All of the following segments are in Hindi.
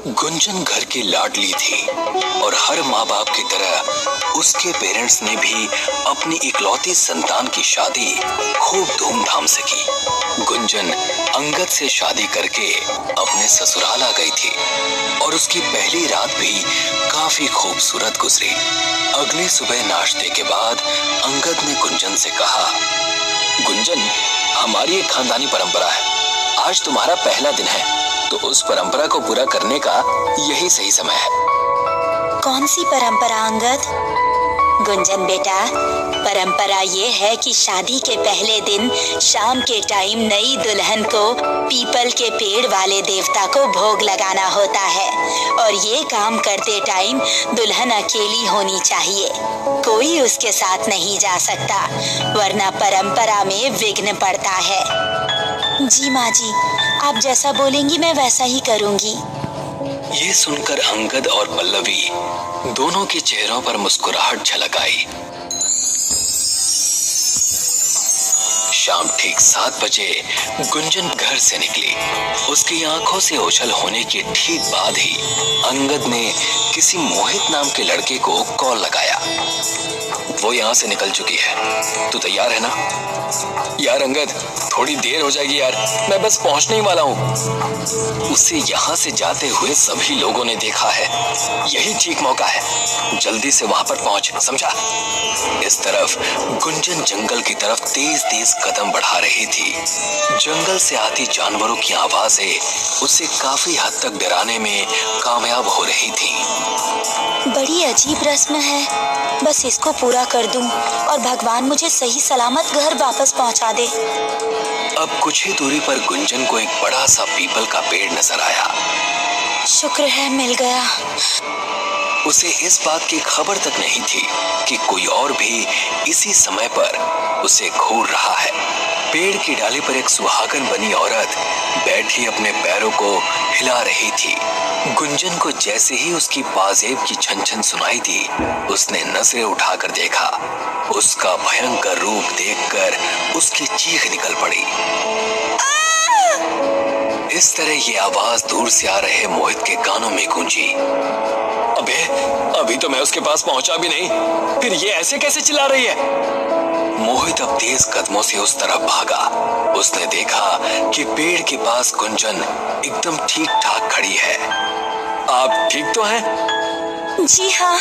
गुंजन घर की लाडली थी और हर माँ बाप की तरह उसके पेरेंट्स ने भी अपनी इकलौती संतान की शादी खूब धूमधाम से की। गुंजन अंगद से शादी करके अपने ससुराल आ गई थी और उसकी पहली रात भी काफी खूबसूरत गुजरी। अगली सुबह नाश्ते के बाद अंगद ने गुंजन से कहा, गुंजन, हमारी एक खानदानी परंपरा है, आज तुम्हारा पहला दिन है, तो उस परंपरा को पूरा करने का यही सही समय है। कौन सी परंपरा अंगद? गुंजन बेटा, परंपरा ये है कि शादी के पहले दिन शाम के टाइम नई दुल्हन को पीपल के पेड़ वाले देवता को भोग लगाना होता है और ये काम करते टाइम दुल्हन अकेली होनी चाहिए, कोई उसके साथ नहीं जा सकता, वरना परंपरा में विघ्न पड़ता है। जी माँ जी, आप जैसा बोलेंगी मैं वैसा ही करूंगी। ये सुनकर अंगद और पल्लवी दोनों के चेहरों पर मुस्कुराहट झलक आई। शाम ठीक 7 बजे गुंजन घर से निकली। उसकी आंखों से ओझल होने के ठीक बाद ही अंगद ने किसी मोहित नाम के लड़के को कॉल लगाया। वो यहाँ से निकल चुकी है, तू तैयार है ना? यार अंगद, थोड़ी देर हो जाएगी यार, मैं बस पहुंचने ही वाला हूँ। उसे यहाँ से जाते हुए सभी लोगों ने देखा है, यही ठीक मौका है, जल्दी से वहां पर पहुंच, समझा? इस तरफ गुंजन जंगल की तरफ तेज तेज कदम बढ़ा रही थी। जंगल से आती जानवरों की आवाजें उसे काफी हद तक डराने में कामयाब हो रही थी। बड़ी अजीब रस्म है, बस इसको पूरा कर दूं और भगवान मुझे सही सलामत घर वापस पहुंचा दे। अब कुछ ही दूरी पर गुंजन को एक बड़ा सा पीपल का पेड़ नजर आया। शुक्र है मिल गया। उसे इस बात की खबर तक नहीं थी कि कोई और भी इसी समय पर उसे घूर रहा है। पेड़ की डाली पर एक सुहागन बनी औरत बैठी अपने पैरों को हिला रही थी। गुंजन को जैसे ही उसकी पाजेब की छन छन सुनाई दी, उसने नजरें उठाकर देखा। उसका भयंकर रूप देखकर उसकी चीख निकल पड़ी। इस तरह ये आवाज दूर से आ रहे मोहित के कानों में गूंजी। अबे, अभी तो मैं उसके पास पहुंचा भी नहीं, फिर ये ऐसे कैसे चिल्ला रही है? मोहित अब तेज कदमों से उस तरफ भागा। उसने देखा कि पेड़ के पास गुंजन एकदम ठीक ठाक खड़ी है। आप ठीक तो हैं? जी हाँ,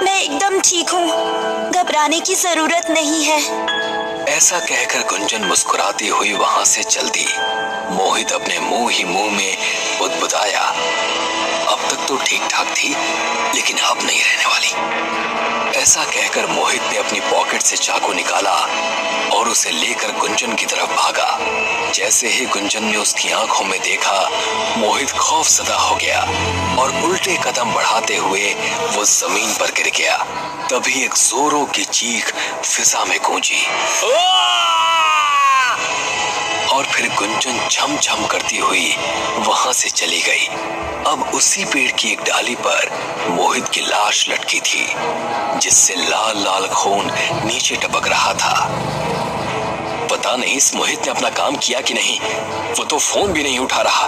मैं एकदम ठीक हूँ, घबराने की जरूरत नहीं है। ऐसा कहकर गुंजन मुस्कुराती हुई वहां से चल दी। मोहित अपने मुंह ही मुंह में बुदबुदाया, अब तक तो ठीक ठाक थी, लेकिन अब नहीं रहने वाली। ऐसा कहकर मोहित ने अपनी पॉकेट से चाकू निकाला और उसे लेकर गुंजन की तरफ भागा। जैसे ही गुंजन ने उसकी आंखों में देखा, मोहित खौफजदा हो गया और उल्टे कदम बढ़ाते हुए वो जमीन पर गिर गया। तभी एक जोरों की चीख फिजा में गूंजी और फिर गुंजन झम झम करती हुई वहां से चली गई। अब उसी पेड़ की एक डाली पर मोहित की लाश लटकी थी, जिससे लाल लाल खून नीचे टपक रहा था। पता नहीं इस मोहित ने अपना काम किया कि नहीं, वो तो फोन भी नहीं उठा रहा।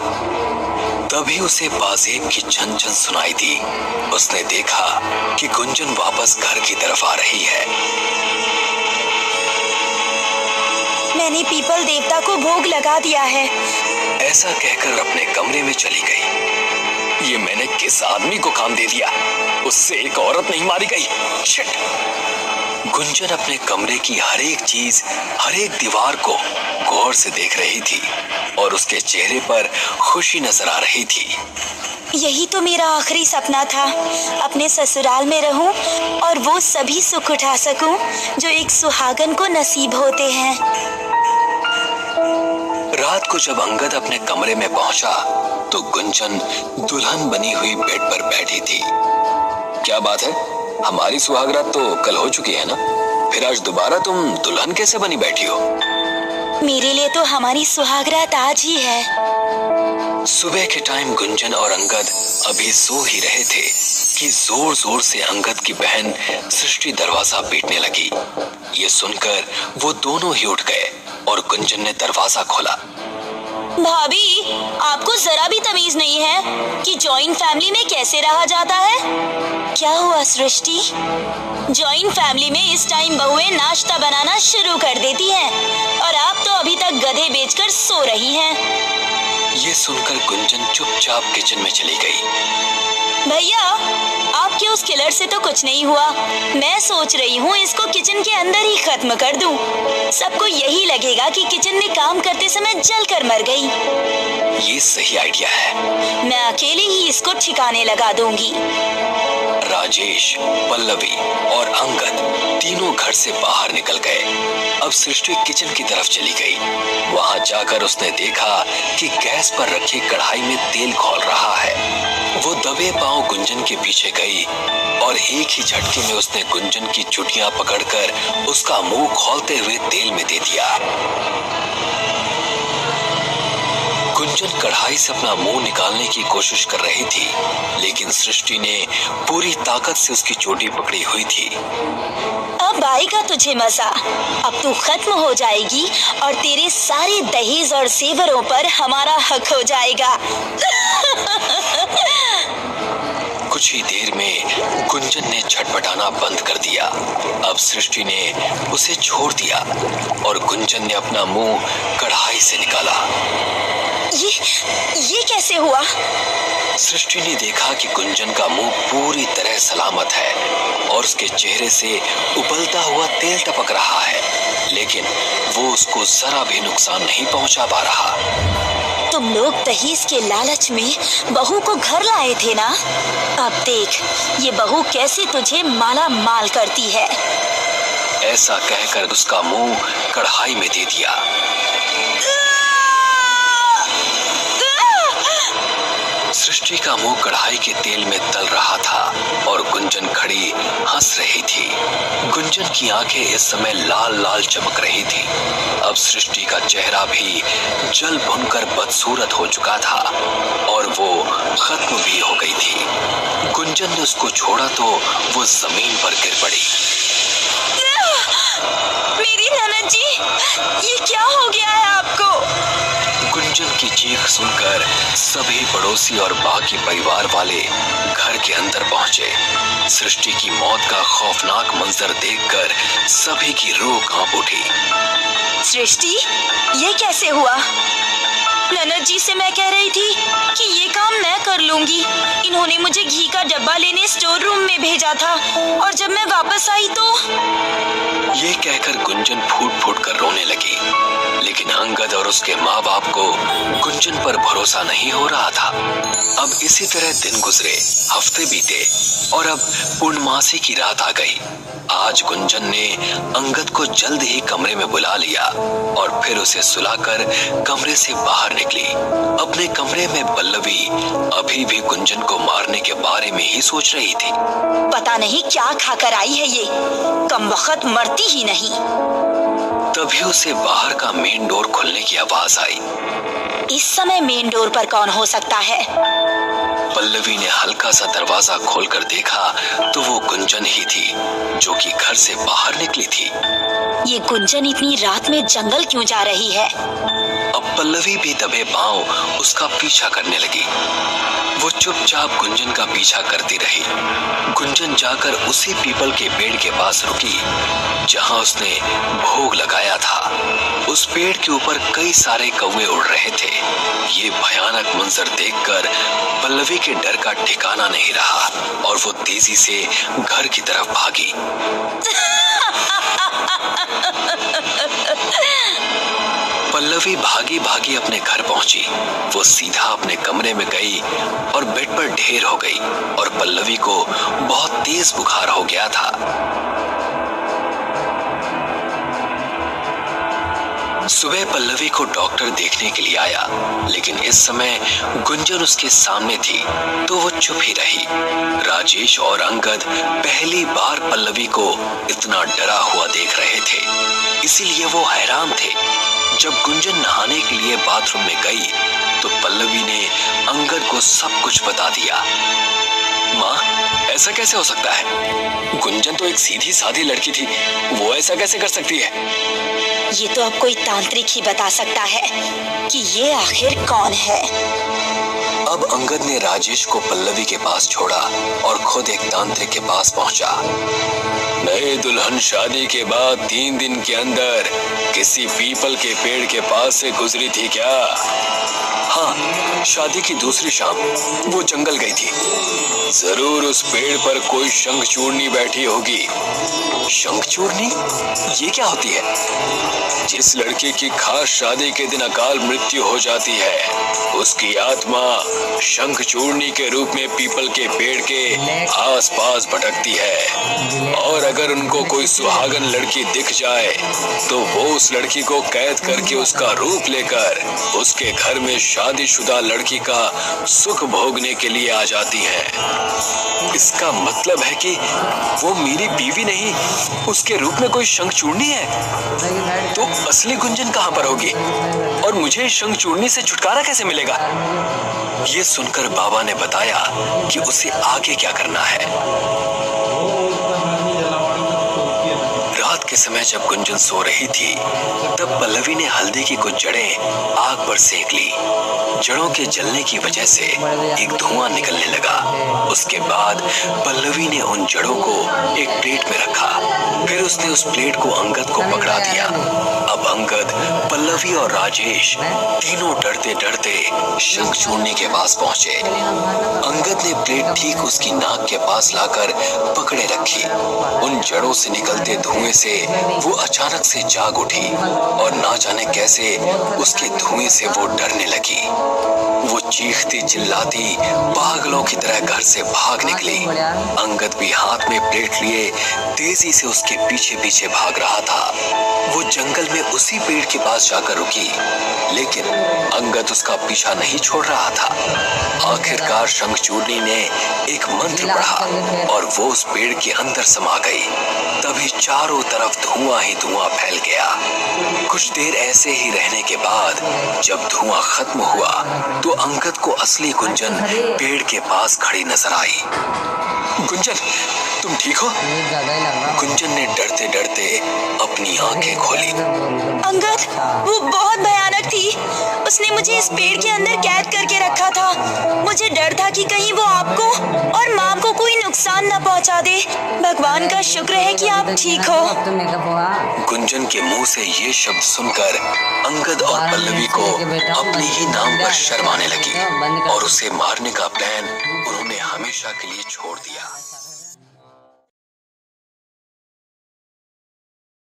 तभी उसे बाजेब की छन छन सुनाई दी। उसने देखा कि गुंजन वापस घर की तरफ आ रही है। मैंने पीपल देवता को भोग लगा दिया है। ऐसा कहकर अपने कमरे में चली गई। ये मैंने किस आदमी को काम दे दिया, उससे एक औरत नहीं मारी गई। शिट! गुंजन अपने कमरे की हर एक चीज, हर एक दीवार को गौर से देख रही थी और उसके चेहरे पर खुशी नजर आ रही थी। यही तो मेरा आखिरी सपना था, अपने ससुराल में रहूं और वो सभी सुख उठा सकूं जो एक सुहागन को नसीब होते हैं। रात को जब अंगद अपने कमरे में पहुंचा तो गुंजन दुल्हन बनी हुई बेड पर बैठी थी। क्या बात है, हमारी सुहागरात तो कल हो चुकी है ना, फिर आज दोबारा तुम दुल्हन कैसे बनी बैठी हो? मेरे लिए तो हमारी सुहागरात आज ही है। सुबह के टाइम गुंजन और अंगद अभी सो ही रहे थे कि जोर जोर से अंगद की बहन सृष्टि दरवाजा पीटने लगी। ये सुनकर वो दोनों ही उठ गए और गुंजन ने दरवाजा खोला। भाभी, आपको जरा भी तमीज नहीं है कि जॉइंट फैमिली में कैसे रहा जाता है? क्या हुआ सृष्टि? जॉइंट फैमिली में इस टाइम बहुएं नाश्ता बनाना शुरू कर देती हैं और आप तो अभी तक गधे बेचकर सो रही हैं। ये सुनकर गुंजन चुपचाप किचन में चली गई। भैया, आपके उस किलर से तो कुछ नहीं हुआ। मैं सोच रही हूँ इसको किचन के अंदर ही खत्म कर दूं। सबको यही लगेगा कि किचन में काम करते समय जलकर मर गई। ये सही आइडिया है। मैं अकेले ही इसको ठिकाने लगा दूंगी। राजेश, पल्लवी और अंगद तीनों घर से बाहर निकल गए। अब सृष्टि किचन की तरफ चली गई। वहां जाकर उसने देखा कि गैस पर रखी कढ़ाई में तेल खौल रहा है। वो दबे पांव गुंजन के पीछे गई और एक ही झटके में उसने गुंजन की चुटियां पकड़कर उसका मुंह खौलते हुए तेल में दे दिया। गुंजन कढ़ाई से अपना मुंह निकालने की कोशिश कर रही थी, लेकिन सृष्टि ने पूरी ताकत से उसकी चोटी पकड़ी हुई थी। अब आएगा तुझे मजा। अब तू खत्म हो जाएगी और तेरे सारे दहेज और जेवरों पर हमारा हक हो जाएगा। कुछ ही देर में गुंजन ने छटपटाना बंद कर दिया। अब सृष्टि ने उसे छोड़ दिया और गुंजन ने अपना मुंह कढ़ाई से निकाला। ये कैसे हुआ? सृष्टि ने देखा कि गुंजन का मुंह पूरी तरह सलामत है और उसके चेहरे से उबलता हुआ तेल टपक रहा है, लेकिन वो उसको जरा भी नुकसान नहीं पहुंचा पा रहा। तुम लोग दहेज के लालच में बहू को घर लाए थे ना? अब देख ये बहू कैसे तुझे माला माल करती है। ऐसा कहकर उसका मुंह कढ़ाई में दे दिया। सृष्टि का मुंह कढ़ाई के तेल में तल रहा था और गुंजन खड़ी हंस रही थी। गुंजन की आंखें इस समय लाल लाल चमक रही थी। अब सृष्टि का चेहरा भी जल भुनकर बदसूरत हो चुका था और वो खत्म भी हो गई थी। गुंजन ने उसको छोड़ा तो वो जमीन पर गिर पड़ी। मेरी ननद जी, ये क्या हो गया है आपको? गुंजन की चीख सुनकर सभी पड़ोसी और बाकी परिवार वाले घर के अंदर पहुंचे। सृष्टि की मौत का खौफनाक मंजर देखकर सभी की रूह कांप उठी। सृष्टि, ये कैसे हुआ? ननद जी से मैं कह रही थी कि ये काम मैं कर लूंगी। इन्होंने मुझे घी का डब्बा लेने स्टोर रूम में भेजा था और जब मैं वापस आई तो... ये कहकर गुंजन फूट फूट कर रोने लगी, लेकिन अंगद और उसके माँ बाप को गुंजन पर भरोसा नहीं हो रहा था। अब इसी तरह दिन गुजरे, हफ्ते बीते और अब पूर्णमासी की रात आ गई। आज गुंजन ने अंगद को जल्द ही कमरे में बुला लिया और फिर उसे सुलाकर कमरे से बाहर निकली। अपने कमरे में पल्लवी अभी भी गुंजन को मारने के बारे में ही सोच रही थी। पता नहीं क्या खाकर आई है ये, कमबख्त मरती ही नहीं। तभी उसे बाहर का मेन डोर खुलने की आवाज आई। इस समय मेन डोर पर कौन हो सकता है? पल्लवी ने हल्का सा दरवाजा खोलकर देखा तो वो गुंजन ही थी जो कि घर से बाहर निकली थी। ये गुंजन इतनी रात में जंगल क्यों जा रही है? अब पल्लवी भी दबे पांव उसका पीछा करने लगी। वो चुपचाप गुंजन का पीछा करती रही। गुंजन जाकर उसी पीपल के पेड़ के पास रुकी जहां उसने भोग लगाया था। उस पेड़ के ऊपर कई सारे कौवे उड़ रहे थे। ये भयानक मंजर देखकर पल्लवी के डर का ठिकाना नहीं रहा और वो तेजी से घर की तरफ भागी। पल्लवी भागी भागी अपने घर पहुंची। वो सीधा अपने कमरे में गई और बेड पर ढेर हो गई और पल्लवी को बहुत तेज बुखार हो गया था। सुबह पल्लवी को डॉक्टर देखने के लिए आया, लेकिन इस समय गुंजन उसके सामने थी तो वो चुप ही रही। राजेश और अंगद पहली बार पल्लवी को इतना डरा हुआ देख रहे थे, इसीलिए वो हैरान थे। जब गुंजन नहाने के लिए बाथरूम में गई तो पल्लवी ने अंगद को सब कुछ बता दिया। माँ, ऐसा कैसे हो सकता है? गुंजन तो एक सीधी सादी लड़की थी, वो ऐसा कैसे कर सकती है? ये तो अब कोई तांत्रिक ही बता सकता है कि ये आखिर कौन है। अब अंगद ने राजेश को पल्लवी के पास छोड़ा और खुद एक तांत्रिक के पास पहुंचा। नए दुल्हन शादी के बाद 3 दिन के अंदर किसी पीपल के पेड़ के पास से गुजरी थी क्या? हाँ, शादी की दूसरी शाम वो जंगल गई थी। जरूर उस पेड़ पर कोई शंखचूड़नी बैठी होगी। शंखचूड़नी? ये क्या होती है? जिस लड़की की खास शादी के दिन अकाल मृत्यु हो जाती है, उसकी आत्मा शंखचूड़नी के रूप में पीपल के पेड़ के आसपास भटकती है। और अगर उनको कोई सुहागन लड़की दिख जाए तो वो उस लड़की को कैद करके उसका रूप लेकर उसके घर में शादीशुदा लड़की का सुख भोगने के लिए आ जाती है। इसका मतलब है कि वो मेरी बीवी नहीं, उसके रूप में कोई शंखचूड़नी है। तो असली गुंजन कहाँ पर होगी और मुझे शंखचूड़नी से छुटकारा कैसे मिलेगा? ये सुनकर बाबा ने बताया कि उसे आगे क्या करना है। रात के समय जब गुंजन सो रही थी, तब पल्लवी ने हल्दी की कुछ जड़ें आग पर सेक ली। जड़ों के जलने की वजह से एक धुआं निकलने लगा। उसके बाद पल्लवी ने उन जड़ों को एक प्लेट में रखा। फिर उसने उस प्लेट को अंगद को पकड़ा दिया। अब अंगद, पल्लवी और राजेश तीनों डरते डरते शंखचूड़नी के पास पहुंचे। अंगद ने प्लेट ठीक उसकी नाक के पास लाकर पकड़े रखी। उन जड़ों से निकलते धुएं से वो अचानक से जाग उठी और ना जाने कैसे उसके धुएं से वो डरने लगी। वो चीखती चिल्लाती पागलों की तरह घर से भाग निकली। अंगद भी हाथ में प्लेट लिए तेजी से उसके पीछे पीछे भाग रहा था। वो जंगल में उसी पेड़ के पास जाकर रुकी, लेकिन अंगद उसका पीछा नहीं छोड़ रहा था। आखिरकार शंखचूड़नी ने एक मंत्र पढ़ा और वो उस पेड़ के अंदर समा गई। तभी चारों तरफ धुआं ही धुआं फैल गया। कुछ देर ऐसे ही रहने के बाद जब धुआं खत्म हुआ तो अंगद को असली गुंजन पेड़ के पास खड़ी नजर आई। गुंजन, तुम ठीक हो? गुंजन ने डरते डरते अपनी आंखें खोली। अंगद, वो बहुत भयानक थी। उसने मुझे इस पेड़ के अंदर कैद करके रखा था। मुझे डर था कि कहीं वो आपको और माँ को कोई नुकसान न पहुँचा दे। भगवान का शुक्र है कि आप ठीक हो। गुंजन के मुंह से ये शब्द सुनकर अंगद और पल्लवी को अपने ही नाम पर शर्म आने लगी और उसे मारने का प्लान उन्होंने हमेशा के लिए छोड़ दिया।